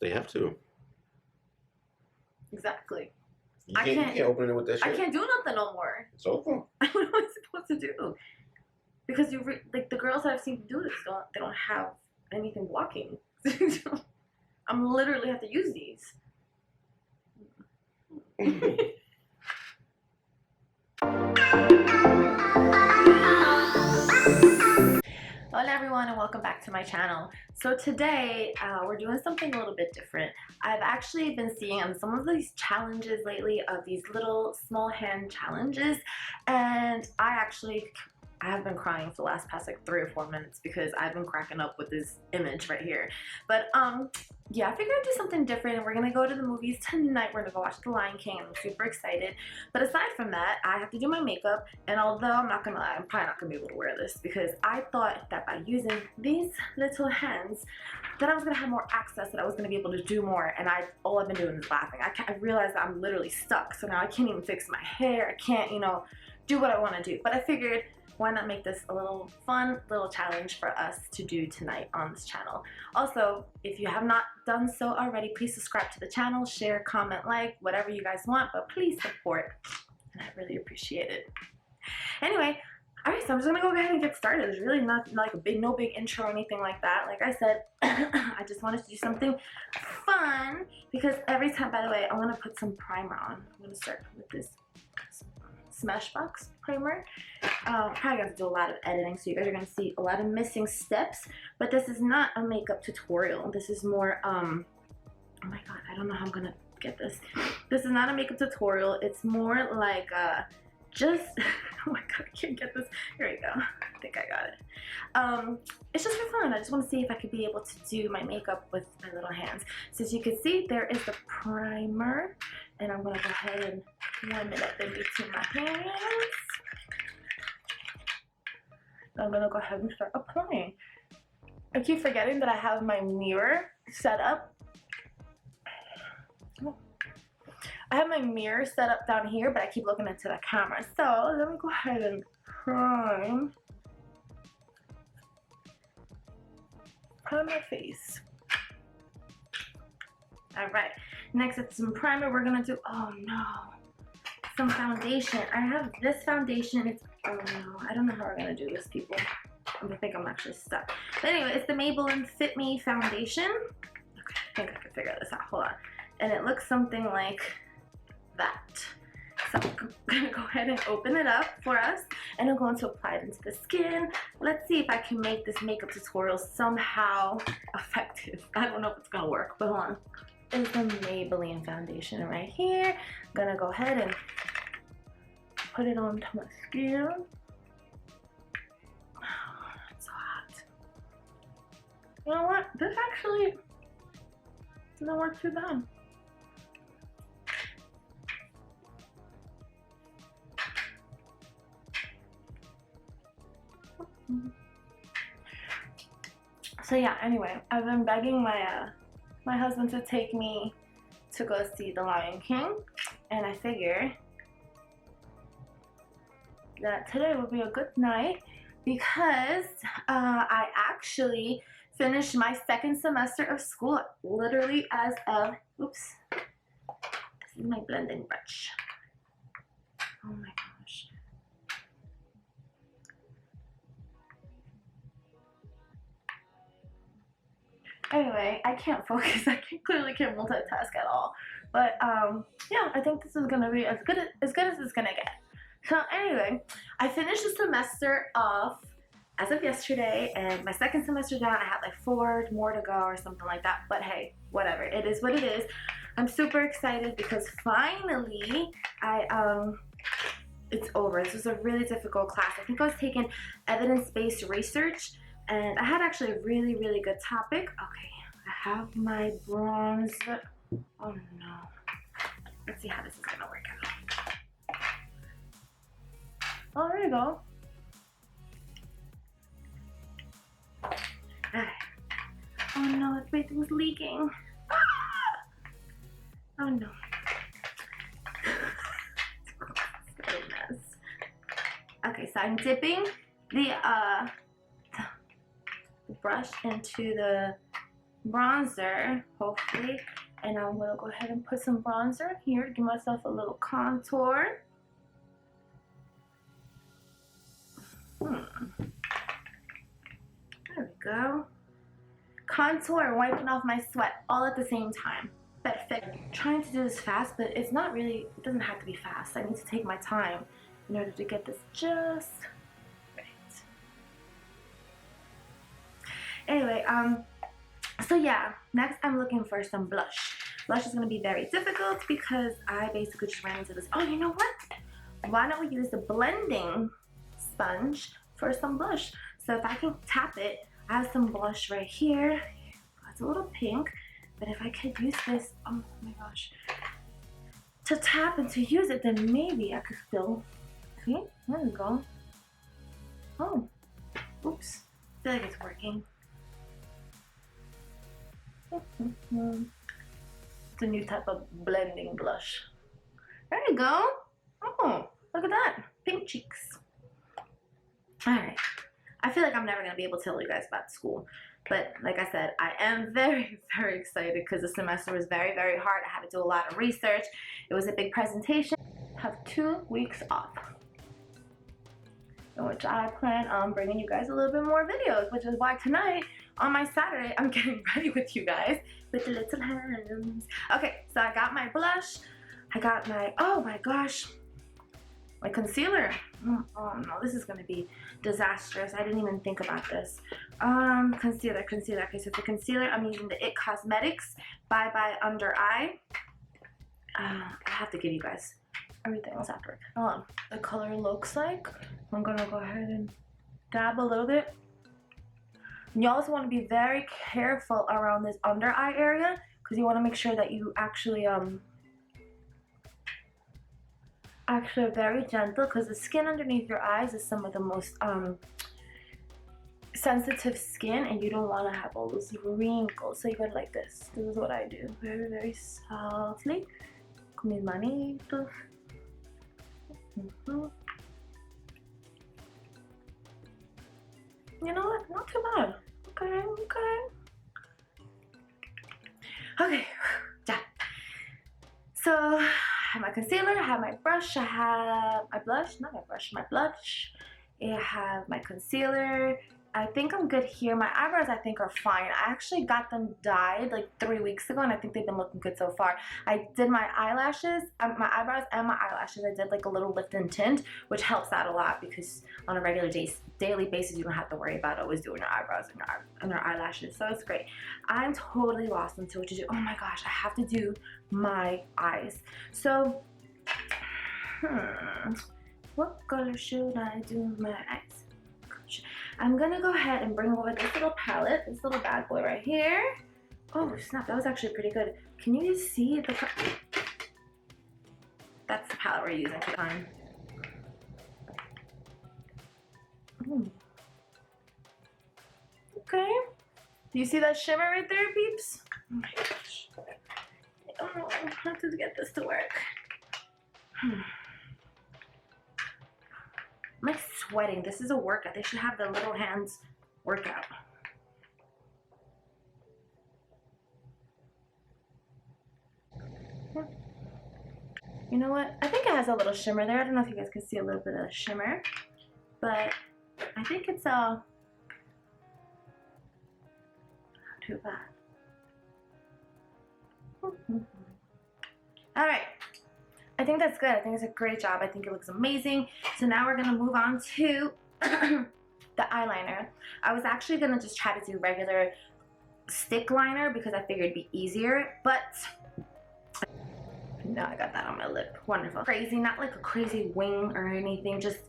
They have to. Exactly. You can't open it with that shit. I can't do nothing no more. It's over. What am I supposed to do? Because like the girls that I've seen do this, they don't have anything blocking. I'm literally have to use these. Hola everyone and welcome back to my channel. So today we're doing something a little bit different. I've actually been seeing some of these challenges lately of these little small hand challenges, and I have been crying for the past like 3 or 4 minutes because I've been cracking up with this image right here. But yeah, I figured I'd do something different, and we're gonna go to the movies tonight. We're gonna go watch The Lion King, and I'm super excited. But aside from that, I have to do my makeup, and although I'm not gonna lie, I'm probably not gonna be able to wear this because I thought that by using these little hands that I was gonna have more access, that I was gonna be able to do more, and all I've been doing is laughing. I realized that I'm literally stuck, so now I can't even fix my hair. I can't, do what I want to do. But I figured, why not make this a little fun little challenge for us to do tonight on this channel. Also, if you have not done so already, please subscribe to the channel, share, comment, like, whatever you guys want, but please support, and I really appreciate it. Anyway, alright, so I'm just gonna go ahead and get started. There's really not like no big intro or anything like that. Like I said, I just wanted to do something fun because every time, by the way, I'm gonna put some primer on. I'm gonna start with this Smashbox primer. Probably gonna do a lot of editing, so you guys are gonna see a lot of missing steps, but this is not a makeup tutorial. This is more oh my god, I don't know how I'm gonna get this. This is not a makeup tutorial. It's more like just oh my god, I can't get this. Here we go. I think I got it. It's just for fun. I just want to see if I could be able to do my makeup with my little hands. So as you can see, there is the primer, and I'm gonna go ahead and warm it up in between my hands. I'm gonna go ahead and start applying. I keep forgetting that I have my mirror set up. I have my mirror set up down here, but I keep looking into the camera. So let me go ahead and prime my face. Alright, next it's some primer. We're gonna do, oh no, some foundation. I have this foundation. It's, oh no, I don't know how we're gonna do this, people. I think I'm actually stuck. But anyway, it's the Maybelline Fit Me foundation. Okay, I think I can figure this out. Hold on. And it looks something like that. So I'm gonna go ahead and open it up for us, and I'm going to apply it into the skin. Let's see if I can make this makeup tutorial somehow effective. I don't know if it's gonna work, but hold on. Is the Maybelline foundation right here. I'm gonna go ahead and put it onto my skin. Oh, it's so hot. You know what? This actually doesn't work too bad. So yeah, anyway, I've been begging my husband to take me to go see The Lion King, and I figure that today will be a good night because I actually finished my 2nd semester of school, literally as of, oops, this is my blending brush. Oh my gosh. Anyway, I can't focus. I clearly can't multitask at all. But yeah, I think this is gonna be as good as it's gonna get. So anyway, I finished the semester off as of yesterday, and my 2nd semester down. I had like 4 more to go or something like that. But hey, whatever. It is what it is. I'm super excited because finally it's over. This was a really difficult class. I think I was taking evidence-based research, and I had actually a really, really good topic. Okay, I have my bronzer. Oh no. Let's see how this is gonna work out. Oh, there you go. Alright. Oh no, everything's leaking. Ah! Oh no. It's a mess. Okay, so I'm dipping the brush into the bronzer, hopefully. And I'm gonna go ahead and put some bronzer here to give myself a little contour. There we go. Contour and wiping off my sweat all at the same time. Perfect. I'm trying to do this fast, but it's not really, it doesn't have to be fast. I need to take my time in order to get this just right. Anyway, so yeah, next I'm looking for some blush. Blush is going to be very difficult because I basically just ran into this. Oh, you know what? Why don't we use the blending sponge for some blush? So if I can tap it, I have some blush right here. It's a little pink, but if I could use this, oh my gosh, to tap and to use it, then maybe I could still, see, there we go. Oh, oops, I feel like it's working. It's a new type of blending blush. There you go. Oh, look at that, pink cheeks. All right. I feel like I'm never going to be able to tell you guys about school. But like I said, I am very, very excited because the semester was very, very hard. I had to do a lot of research. It was a big presentation. I have 2 weeks off, in which I plan on bringing you guys a little bit more videos, which is why tonight, on my Saturday, I'm getting ready with you guys with the little hands. Okay, so I got my blush. I got my, oh my gosh, my concealer. Oh no, this is gonna be disastrous. I didn't even think about this. Concealer. Okay, so for concealer, I'm using the IT Cosmetics Bye Bye Under Eye. I have to give you guys everything else after. The color looks like. I'm gonna go ahead and dab a little bit. You also want to be very careful around this under eye area because you want to make sure that you actually very gentle, because the skin underneath your eyes is some of the most sensitive skin, and you don't want to have all those wrinkles. So you go like this. This is what I do. Very, very softly. Con mis manitos. You know what? Not too bad. Okay. Yeah. So I have my concealer, I have my brush, I have my blush, not my brush, my blush. I have my concealer. I think I'm good here. My eyebrows, I think, are fine. I actually got them dyed like 3 weeks ago, and I think they've been looking good so far. I did my eyelashes, my eyebrows and my eyelashes. I did like a little lift and tint, which helps out a lot because on a regular daily basis, you don't have to worry about always doing your eyebrows and your eyelashes. So it's great. I'm totally lost into what to do. Oh my gosh, I have to do my eyes. So, what color should I do my eyes? I'm gonna go ahead and bring over this little palette, this little bad boy right here. Oh snap, that was actually pretty good. Can you see the, that's the palette we're using for the time. Okay, do you see that shimmer right there, peeps? Oh my gosh, I don't know how to get this to work. I'm like sweating. This is a workout. They should have the little hands workout. You know what? I think it has a little shimmer there. I don't know if you guys can see a little bit of shimmer, but I think it's not too bad. All right. I think that's good. I think it's a great job. I think it looks amazing. So now we're gonna move on to the eyeliner. I was actually gonna just try to do regular stick liner because I figured it'd be easier, but now I got that on my lip. Wonderful. Crazy, not like a crazy wing or anything, just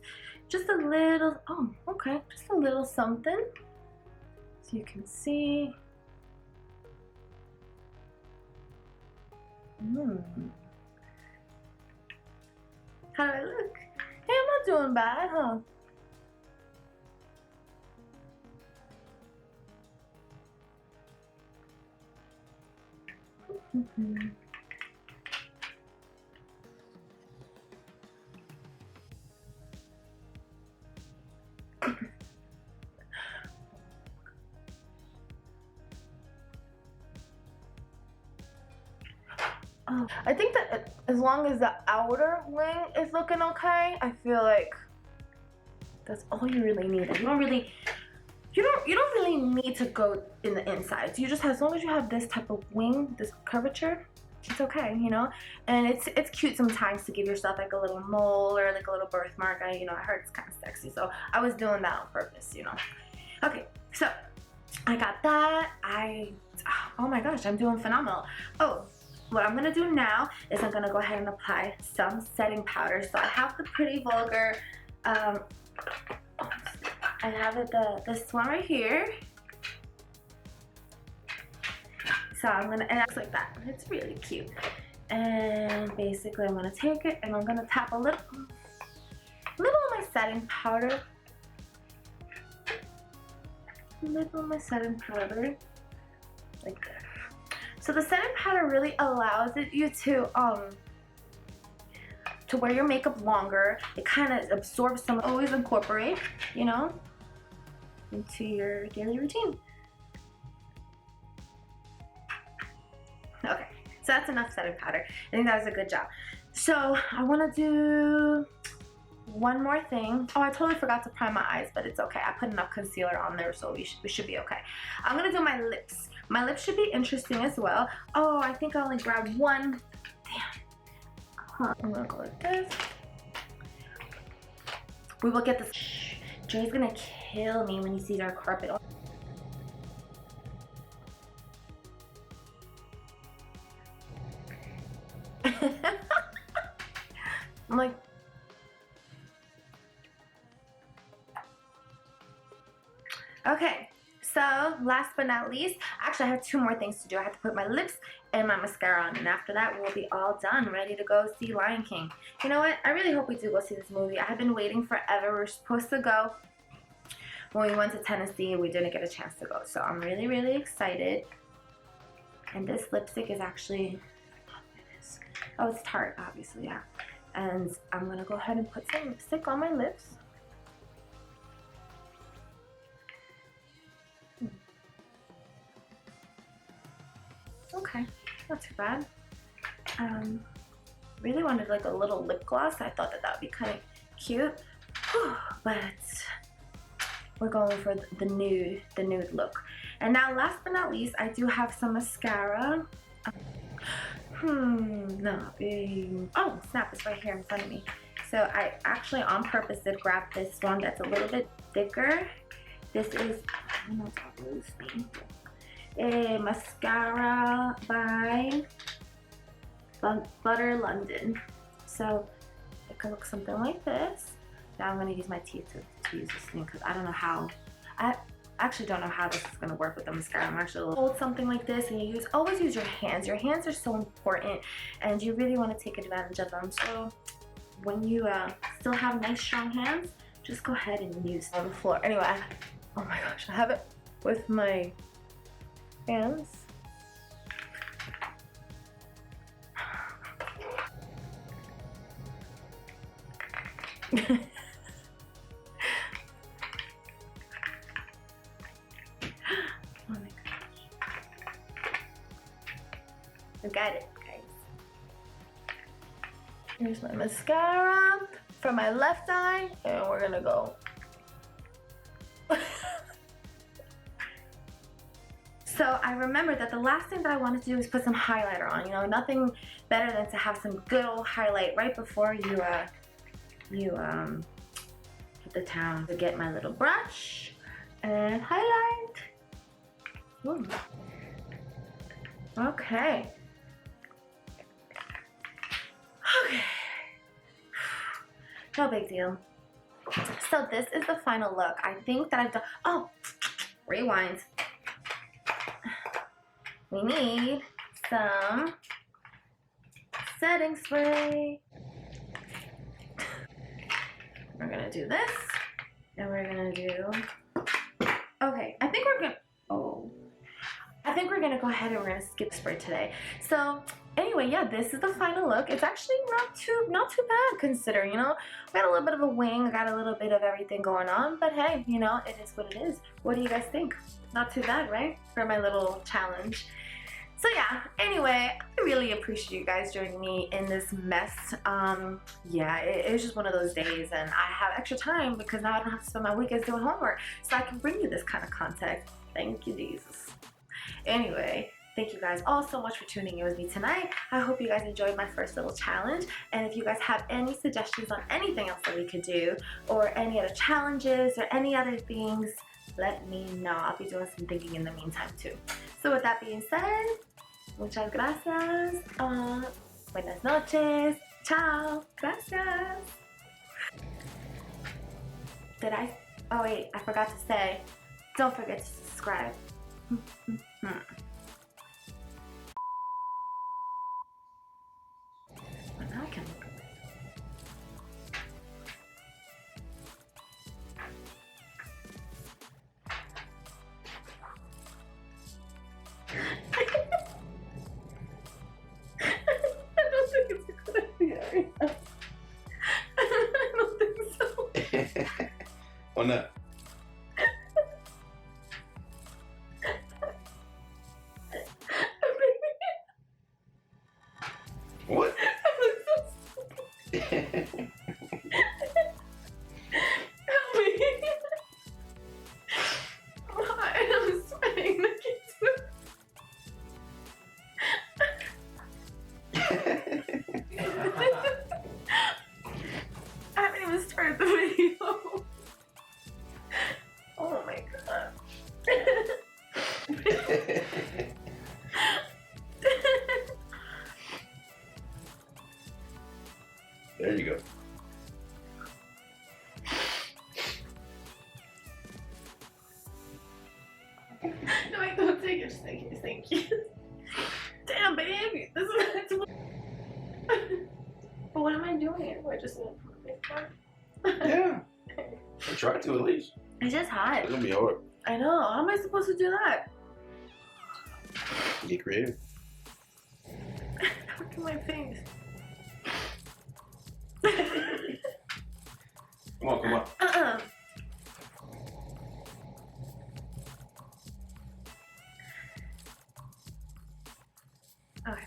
a little, oh, okay, just a little something. So you can see. How do I look? Hey, I'm not doing bad, huh? I think that as long as the outer wing is looking okay, I feel like that's all you really need. You don't really need to go in the insides. You just, as long as you have this type of wing, this curvature, it's okay, you know. And it's cute sometimes to give yourself like a little mole or like a little birthmark. I heard it's kind of sexy, so I was doing that on purpose, you know. Okay, so I got that. Oh my gosh, I'm doing phenomenal. Oh, what I'm gonna do now is I'm gonna go ahead and apply some setting powder. So I have the Pretty Vulgar. I have it this one right here. So I'm gonna, and it looks like that. It's really cute. And basically I'm gonna take it and I'm gonna tap a little of my setting powder. Like that. So the setting powder really allows you to wear your makeup longer. It kind of absorbs some. Always incorporate, you know, into your daily routine. Okay, so that's enough setting powder. I think that was a good job. So I want to do one more thing. Oh, I totally forgot to prime my eyes, but it's okay. I put enough concealer on there, so we should be okay. I'm gonna do my lips. My lips should be interesting as well. Oh, I think I only grabbed one. Damn. I'm gonna go like this. We will get this. Jay's gonna kill me when he sees our carpet. I'm like, okay, so last but not least, actually I have two more things to do. I have to put my lips and my mascara on, and after that we'll be all done, ready to go see Lion King. You know what? I really hope we do go see this movie. I have been waiting forever. We're supposed to go when we went to Tennessee. We didn't get a chance to go, so I'm really, really excited. And this lipstick is actually, oh, it's Tarte, obviously, yeah. And I'm gonna go ahead and put some lipstick on my lips. Okay, not too bad. Really wanted like a little lip gloss. I thought that would be kind of cute, but we're going for the nude look. And now, last but not least, I do have some mascara. Oh snap, it's right here in front of me. So I actually on purpose did grab this one that's a little bit thicker. This is, I don't know if I'll lose me. A mascara by Butter London. So it could look something like this. Now I'm going to use my teeth to use this thing, because I don't know how. I actually don't know how this is going to work with the mascara. I'm actually hold something like this, and you always use your hands. Your hands are so important, and you really want to take advantage of them. So when you still have nice strong hands, just go ahead and use on the floor. Anyway, oh my gosh, I have it with my hands. Oh my gosh. I got it, guys. Here's my mascara for my left eye, and we're gonna go. So I remember that the last thing that I wanted to do is put some highlighter on. You know, nothing better than to have some good old highlight right before you hit the town. To get my little brush and highlight. Ooh. Okay. Okay. No big deal. So this is the final look. I think that I've done. Oh, rewind. We need some setting spray. We're gonna do this, and we're gonna do. Okay, I think we're gonna. Oh, I think we're gonna go ahead and we're gonna skip spray today. So anyway, yeah, this is the final look. It's actually not too bad considering. You know, I got a little bit of a wing, I got a little bit of everything going on. But hey, you know, it is what it is. What do you guys think? Not too bad, right? For my little challenge. So yeah, anyway, I really really appreciate you guys joining me in this mess. Yeah, it was just one of those days, and I have extra time because now I don't have to spend my weekends doing homework, so I can bring you this kind of content. Thank you, Jesus. Anyway, thank you guys all so much for tuning in with me tonight. I hope you guys enjoyed my first little challenge, and if you guys have any suggestions on anything else that we could do, or any other challenges or any other things, let me know. I'll be doing some thinking in the meantime too. So with that being said, muchas gracias. Buenas noches. Ciao. Gracias. Oh wait, I forgot to say, don't forget to subscribe. Now I can look at I don't think it's a good idea right now. I don't think so. Why not? What? I look so stupid. Help me. I'm sweating. I can't do it. I haven't even started the video. Oh my god. There you go. No, wait, don't take it. Just thank you. Thank you. Damn, baby. This is too much. But what am I doing? Do I just want to put a big Yeah. I tried to at least. It's just hot. It's gonna be hard. I know. How am I supposed to do that? Get creative. Look at my face. Come on, come on. Okay.